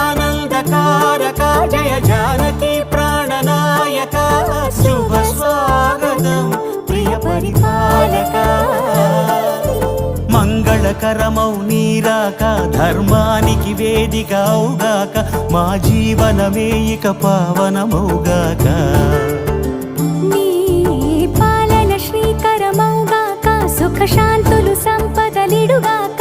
జగదానందకారక జయ జానకి ప్రాణనాయక శుభ స్వాగతం ప్రియ పరిపాలక మంగళకరమౌ నీరాక ధర్మానికి వేదిక అవుగాక మా జీవనమే ఇక పావనమౌగాక నీ పాలన శ్రీకరమౌగాక సుఖ శాంతులు సంపదలిడుగాక